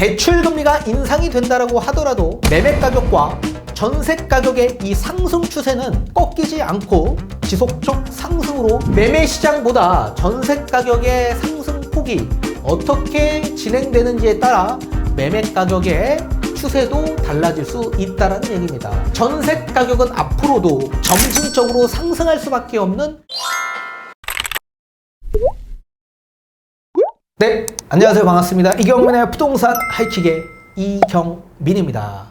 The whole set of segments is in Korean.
대출금리가 인상이 된다라고 하더라도 매매 가격과 전세 가격의 이 상승 추세는 꺾이지 않고 지속적 상승으로 매매 시장보다 전세 가격의 상승 폭이 어떻게 진행되는지에 따라 매매 가격의 추세도 달라질 수 있다는 얘기입니다. 전세 가격은 앞으로도 점진적으로 상승할 수밖에 없는 네, 안녕하세요. 반갑습니다. 이경민의 부동산 하이킥의 이경민입니다.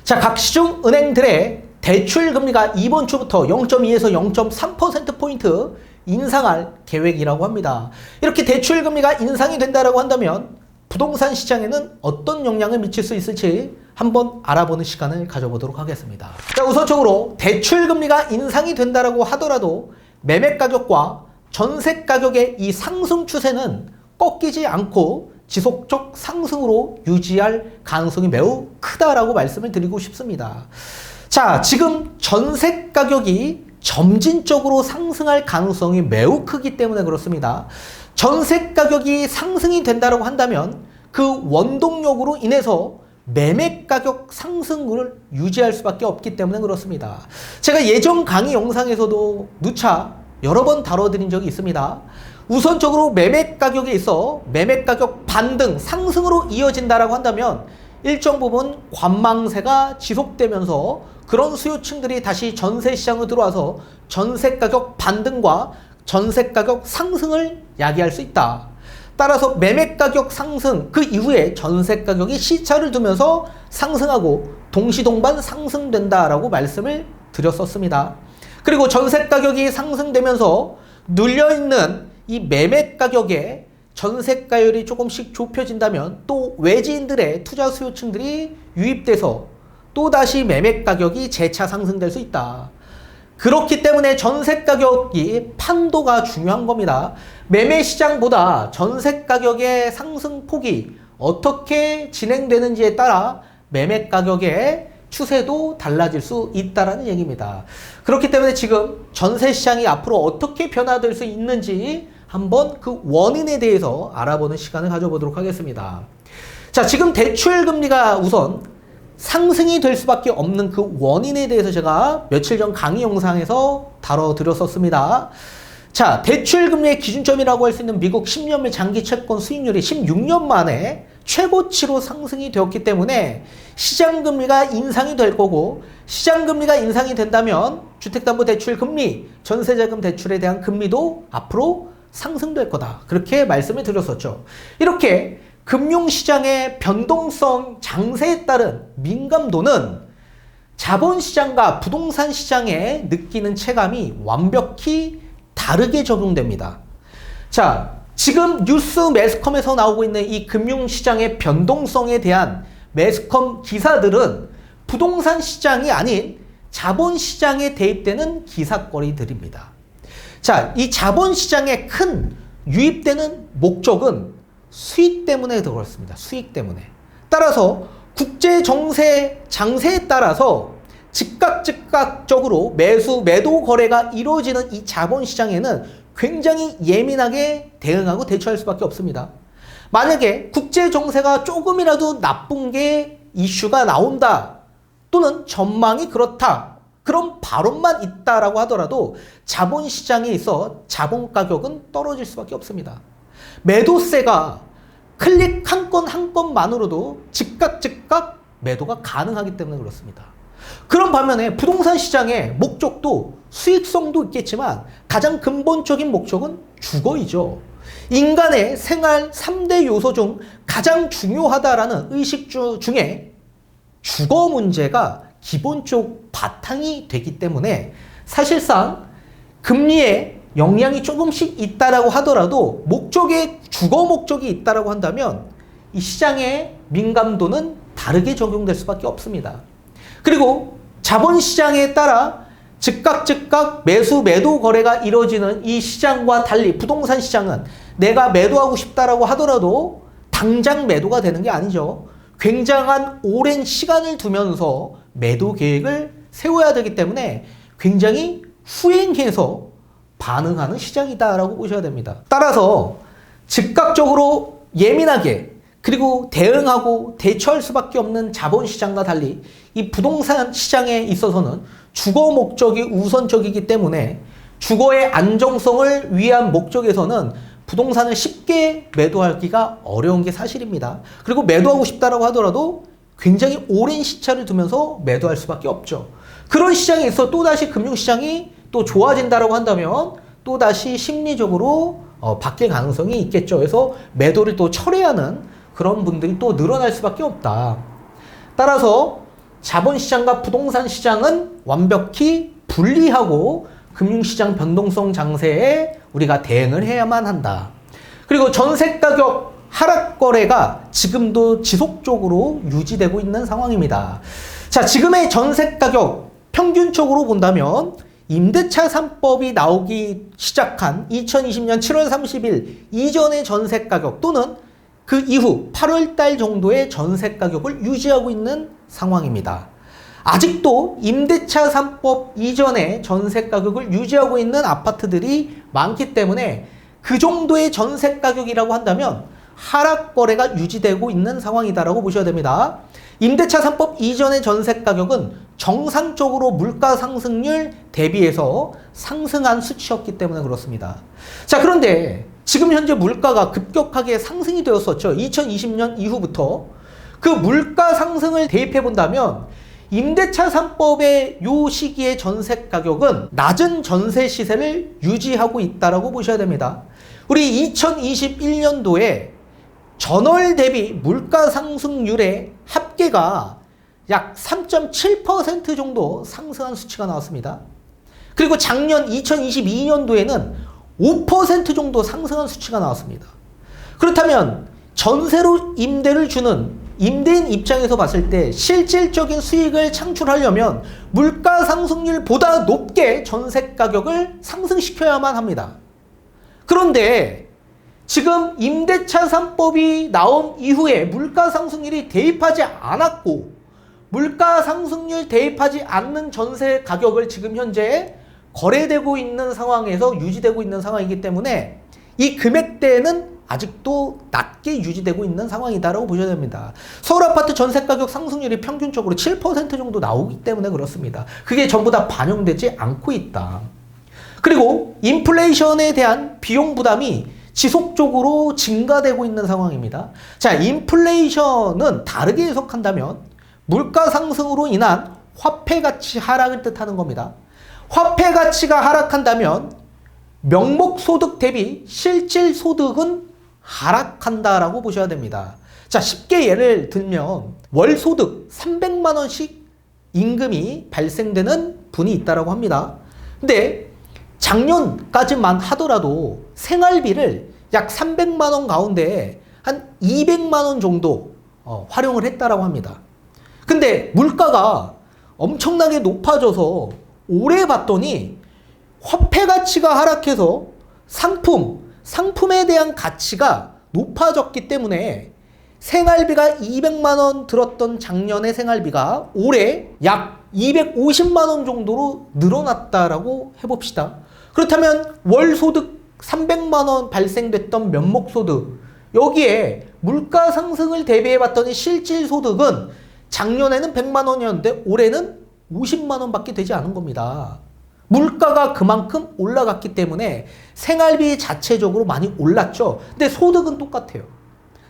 자, 각 시중은행들의 대출금리가 이번 주부터 0.2에서 0.3%포인트 인상할 계획이라고 합니다. 이렇게 대출금리가 인상이 된다고 한다면 부동산 시장에는 어떤 영향을 미칠 수 있을지 한번 알아보는 시간을 가져보도록 하겠습니다. 자, 우선적으로 대출금리가 인상이 된다고 하더라도 매매 가격과 전세 가격의 이 상승 추세는 꺾이지 않고 지속적 상승으로 유지할 가능성이 매우 크다라고 말씀을 드리고 싶습니다. 자, 지금 전세 가격이 점진적으로 상승할 가능성이 매우 크기 때문에 그렇습니다. 전세 가격이 상승이 된다고 한다면 그 원동력으로 인해서 매매 가격 상승을 유지할 수밖에 없기 때문에 그렇습니다. 제가 예전 강의 영상에서도 누차 여러 번 다뤄드린 적이 있습니다. 우선적으로 매매 가격에 있어 매매 가격 반등 상승으로 이어진다라고 한다면 일정 부분 관망세가 지속되면서 그런 수요층들이 다시 전세 시장으로 들어와서 전세 가격 반등과 전세 가격 상승을 야기할 수 있다. 따라서 매매 가격 상승 그 이후에 전세 가격이 시차를 두면서 상승하고 동시동반 상승된다라고 말씀을 드렸었습니다. 그리고 전세 가격이 상승되면서 눌려있는 이 매매 가격에 전세가율이 조금씩 좁혀진다면 또 외지인들의 투자 수요층들이 유입돼서 또다시 매매 가격이 재차 상승될 수 있다. 그렇기 때문에 전세 가격이 판도가 중요한 겁니다. 매매 시장보다 전세 가격의 상승폭이 어떻게 진행되는지에 따라 매매 가격의 추세도 달라질 수 있다는 얘기입니다. 그렇기 때문에 지금 전세 시장이 앞으로 어떻게 변화될 수 있는지 한번 그 원인에 대해서 알아보는 시간을 가져보도록 하겠습니다. 자, 지금 대출금리가 우선 상승이 될 수밖에 없는 그 원인에 대해서 제가 며칠 전 강의 영상에서 다뤄드렸었습니다. 자, 대출금리의 기준점이라고 할 수 있는 미국 10년물 장기 채권 수익률이 16년 만에 최고치로 상승이 되었기 때문에 시장금리가 인상이 될 거고, 시장금리가 인상이 된다면 주택담보대출 금리, 전세자금 대출에 대한 금리도 앞으로 상승될 거다. 그렇게 말씀을 드렸었죠. 이렇게 금융시장의 변동성 장세에 따른 민감도는 자본시장과 부동산 시장에 느끼는 체감이 완벽히 다르게 적용됩니다. 자, 지금 뉴스 매스컴에서 나오고 있는 이 금융시장의 변동성에 대한 매스컴 기사들은 부동산 시장이 아닌 자본시장에 대입되는 기사거리들입니다. 자, 이 자본시장에 큰 유입되는 목적은 수익 때문에 그렇습니다. 수익 때문에. 따라서 국제정세 장세에 따라서 즉각적으로 매도 거래가 이루어지는 이 자본시장에는 굉장히 예민하게 대응하고 대처할 수밖에 없습니다. 만약에 국제정세가 조금이라도 나쁜 게 이슈가 나온다 또는 전망이 그렇다 그런 발언만 있다라고 하더라도 자본시장에 있어 자본가격은 떨어질 수밖에 없습니다. 매도세가 클릭 한 건 한 건만으로도 즉각 매도가 가능하기 때문에 그렇습니다. 그런 반면에 부동산 시장의 목적도 수익성도 있겠지만 가장 근본적인 목적은 주거이죠. 인간의 생활 3대 요소 중 가장 중요하다라는 의식 중에 주거 문제가 기본적 바탕이 되기 때문에 사실상 금리에 영향이 조금씩 있다라고 하더라도 주거 목적이 있다라고 한다면 이 시장의 민감도는 다르게 적용될 수밖에 없습니다. 그리고 자본시장에 따라 즉각 매도 거래가 이루어지는 이 시장과 달리 부동산 시장은 내가 매도하고 싶다라고 하더라도 당장 매도가 되는 게 아니죠. 굉장한 오랜 시간을 두면서 매도 계획을 세워야 되기 때문에 굉장히 후행해서 반응하는 시장이다라고 보셔야 됩니다. 따라서 즉각적으로 예민하게 그리고 대응하고 대처할 수밖에 없는 자본시장과 달리 이 부동산 시장에 있어서는 주거 목적이 우선적이기 때문에 주거의 안정성을 위한 목적에서는 부동산을 쉽게 매도하기가 어려운 게 사실입니다. 그리고 매도하고 싶다라고 하더라도 굉장히 오랜 시차를 두면서 매도할 수밖에 없죠. 그런 시장에 있어 또다시 금융시장이 또 좋아진다라고 한다면 또다시 심리적으로 바뀔 가능성이 있겠죠. 그래서 매도를 또 철회하는 그런 분들이 또 늘어날 수밖에 없다. 따라서 자본시장과 부동산 시장은 완벽히 분리하고 금융시장 변동성 장세에 우리가 대응을 해야만 한다. 그리고 전세가격 하락 거래가 지금도 지속적으로 유지되고 있는 상황입니다. 자, 지금의 전세가격 평균적으로 본다면 임대차 3법이 나오기 시작한 2020년 7월 30일 이전의 전세가격 또는 그 이후 8월 달 정도의 전세가격을 유지하고 있는 상황입니다. 아직도 임대차 3법 이전의 전세가격을 유지하고 있는 아파트들이 많기 때문에 그 정도의 전세가격이라고 한다면 하락 거래가 유지되고 있는 상황이다라고 보셔야 됩니다. 임대차 3법 이전의 전세가격은 정상적으로 물가 상승률 대비해서 상승한 수치였기 때문에 그렇습니다. 자, 그런데 지금 현재 물가가 급격하게 상승이 되었었죠. 2020년 이후부터 그 물가 상승을 대입해 본다면 임대차 3법의 요 시기의 전세 가격은 낮은 전세 시세를 유지하고 있다라고 보셔야 됩니다. 우리 2021년도에 전월 대비 물가 상승률의 합계가 약 3.7% 정도 상승한 수치가 나왔습니다. 그리고 작년 2022년도에는 5% 정도 상승한 수치가 나왔습니다. 그렇다면 전세로 임대를 주는 임대인 입장에서 봤을 때 실질적인 수익을 창출하려면 물가 상승률보다 높게 전세 가격을 상승시켜야만 합니다. 그런데 지금 임대차 3법이 나온 이후에 물가 상승률이 대입하지 않았고 물가 상승률 대입하지 않는 전세 가격을 지금 현재 거래되고 있는 상황에서 유지되고 있는 상황이기 때문에 이 금액대는 아직도 낮게 유지되고 있는 상황이다라고 보셔야 됩니다. 서울 아파트 전세 가격 상승률이 평균적으로 7% 정도 나오기 때문에 그렇습니다. 그게 전부 다 반영되지 않고 있다. 그리고 인플레이션에 대한 비용 부담이 지속적으로 증가되고 있는 상황입니다. 자, 인플레이션은 다르게 해석한다면 물가 상승으로 인한 화폐 가치 하락을 뜻하는 겁니다. 화폐 가치가 하락한다면 명목 소득 대비 실질 소득은 하락한다라고 보셔야 됩니다. 자, 쉽게 예를 들면 월 소득 300만 원씩 임금이 발생되는 분이 있다라고 합니다. 근데 작년까지만 하더라도 생활비를 약 300만 원 가운데 한 200만 원 정도 활용을 했다라고 합니다. 근데 물가가 엄청나게 높아져서 올해 봤더니 화폐 가치가 하락해서 상품에 대한 가치가 높아졌기 때문에 생활비가 200만 원 들었던 작년의 생활비가 올해 약 250만 원 정도로 늘어났다라고 해봅시다. 그렇다면 월 소득 300만 원 발생됐던 면목 소득, 여기에 물가 상승을 대비해 봤더니 실질 소득은 작년에는 100만 원이었는데 올해는 50만 원밖에 되지 않은 겁니다. 물가가 그만큼 올라갔기 때문에 생활비 자체적으로 많이 올랐죠. 근데 소득은 똑같아요.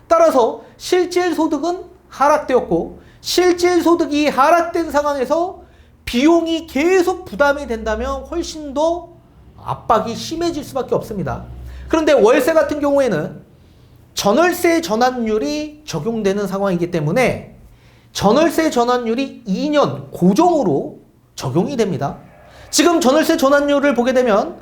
따라서 실질 소득은 하락되었고 실질 소득이 하락된 상황에서 비용이 계속 부담이 된다면 훨씬 더 압박이 심해질 수밖에 없습니다. 그런데 월세 같은 경우에는 전월세 전환율이 적용되는 상황이기 때문에 전월세 전환율이 2년 고정으로 적용이 됩니다. 지금 전월세 전환율을 보게 되면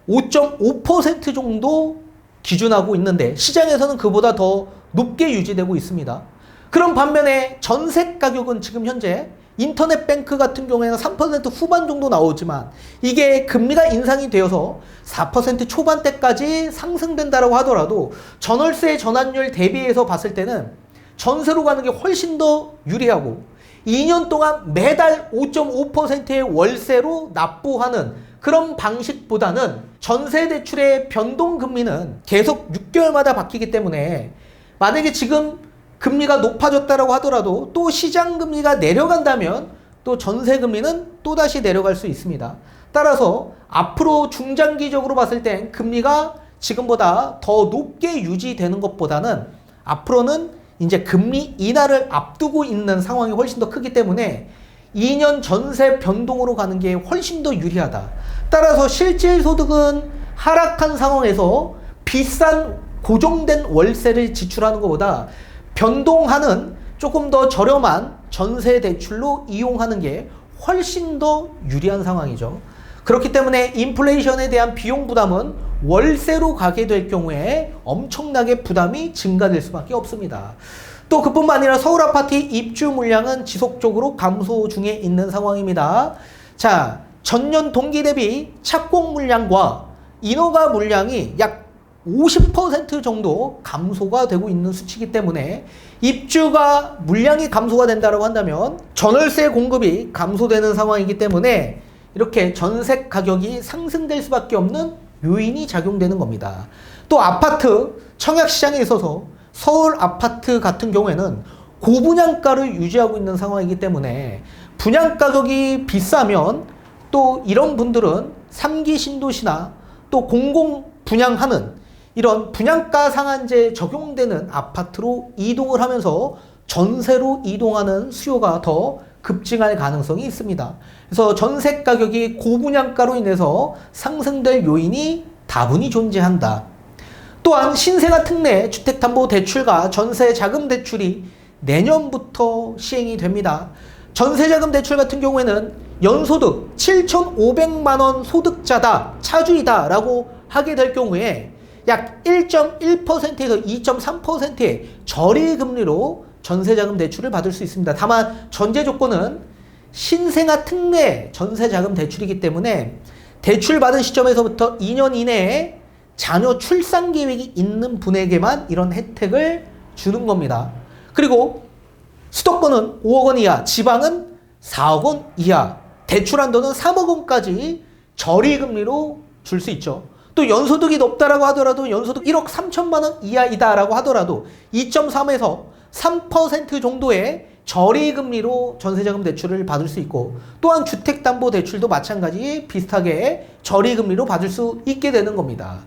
5.5% 정도 기준하고 있는데 시장에서는 그보다 더 높게 유지되고 있습니다. 그런 반면에 전세 가격은 지금 현재 인터넷 뱅크 같은 경우에는 3% 후반 정도 나오지만 이게 금리가 인상이 되어서 4% 초반대까지 상승된다고 하더라도 전월세 전환율 대비해서 봤을 때는 전세로 가는 게 훨씬 더 유리하고 2년 동안 매달 5.5%의 월세로 납부하는 그런 방식보다는 전세 대출의 변동 금리는 계속 6개월마다 바뀌기 때문에 만약에 지금 금리가 높아졌다라고 하더라도 또 시장 금리가 내려간다면 또 전세 금리는 또다시 내려갈 수 있습니다. 따라서 앞으로 중장기적으로 봤을 땐 금리가 지금보다 더 높게 유지되는 것보다는 앞으로는 이제 금리 인하를 앞두고 있는 상황이 훨씬 더 크기 때문에 2년 전세 변동으로 가는 게 훨씬 더 유리하다. 따라서 실질 소득은 하락한 상황에서 비싼 고정된 월세를 지출하는 것보다 변동하는 조금 더 저렴한 전세 대출로 이용하는 게 훨씬 더 유리한 상황이죠. 그렇기 때문에 인플레이션에 대한 비용 부담은 월세로 가게 될 경우에 엄청나게 부담이 증가될 수밖에 없습니다. 또 그뿐만 아니라 서울 아파트 입주 물량은 지속적으로 감소 중에 있는 상황입니다. 자, 전년 동기 대비 착공 물량과 인허가 물량이 약 50% 정도 감소가 되고 있는 수치이기 때문에 입주가 물량이 감소가 된다고 한다면 전월세 공급이 감소되는 상황이기 때문에 이렇게 전세 가격이 상승될 수밖에 없는 요인이 작용되는 겁니다. 또 아파트 청약시장에 있어서 서울 아파트 같은 경우에는 고분양가를 유지하고 있는 상황이기 때문에 분양가격이 비싸면 또 이런 분들은 3기 신도시나 또 공공 분양하는 이런 분양가 상한제 적용되는 아파트로 이동을 하면서 전세로 이동하는 수요가 더 급증할 가능성이 있습니다. 그래서 전세 가격이 고분양가로 인해서 상승될 요인이 다분히 존재한다. 또한 신생아 특례 주택담보대출과 전세자금 대출이 내년부터 시행이 됩니다. 전세자금 대출 같은 경우에는 연소득 7,500만 원 소득자다, 차주이다 라고 하게 될 경우에 약 1.1%에서 2.3%의 저리금리로 전세자금 대출을 받을 수 있습니다. 다만 전제 조건은 신생아 특례 전세자금 대출이기 때문에 대출 받은 시점에서부터 2년 이내에 자녀 출산 계획이 있는 분에게만 이런 혜택을 주는 겁니다. 그리고 수도권은 5억 원 이하, 지방은 4억 원 이하, 대출 한도는 3억 원까지 저리금리로 줄 수 있죠. 또 연소득이 높다라고 하더라도 연소득 1억 3천만 원 이하이다라고 하더라도 2.3에서 3% 정도의 저리금리로 전세자금 대출을 받을 수 있고 또한 주택담보대출도 마찬가지 비슷하게 저리금리로 받을 수 있게 되는 겁니다.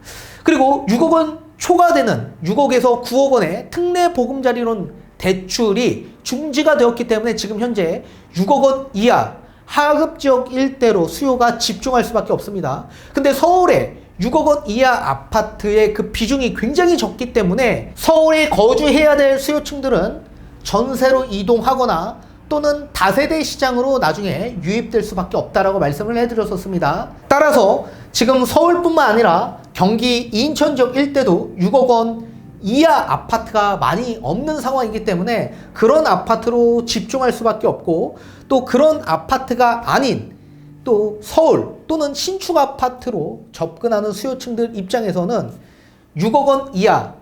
그리고 6억 원 초과되는 6억에서 9억 원의 특례 보금자리론 대출이 중지가 되었기 때문에 지금 현재 6억 원 이하 하급지역 일대로 수요가 집중할 수밖에 없습니다. 근데 서울에 6억 원 이하 아파트의 그 비중이 굉장히 적기 때문에 서울에 거주해야 될 수요층들은 전세로 이동하거나 또는 다세대 시장으로 나중에 유입될 수밖에 없다라고 말씀을 해드렸었습니다. 따라서 지금 서울뿐만 아니라 경기 인천 지역 일대도 6억 원 이하 아파트가 많이 없는 상황이기 때문에 그런 아파트로 집중할 수밖에 없고 또 그런 아파트가 아닌 또 서울 또는 신축 아파트로 접근하는 수요층들 입장에서는 6억 원 이하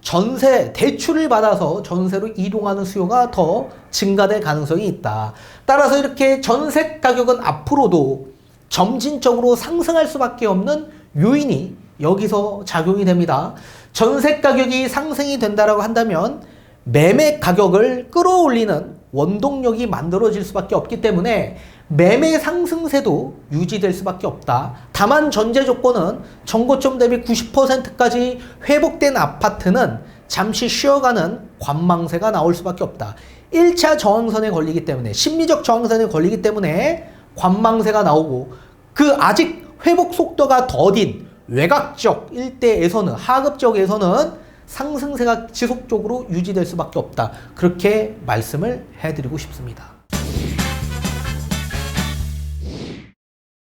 전세 대출을 받아서 전세로 이동하는 수요가 더 증가될 가능성이 있다. 따라서 이렇게 전세 가격은 앞으로도 점진적으로 상승할 수밖에 없는 요인이 여기서 작용이 됩니다. 전세 가격이 상승이 된다라고 한다면 매매 가격을 끌어올리는 원동력이 만들어질 수밖에 없기 때문에 매매 상승세도 유지될 수밖에 없다. 다만 전제 조건은 전고점 대비 90%까지 회복된 아파트는 잠시 쉬어가는 관망세가 나올 수밖에 없다. 1차 저항선에 걸리기 때문에 심리적 저항선에 걸리기 때문에 관망세가 나오고 그 아직 회복 속도가 더딘 외곽적 일대에서는 하급적에서는 상승세가 지속적으로 유지될 수밖에 없다. 그렇게 말씀을 해드리고 싶습니다.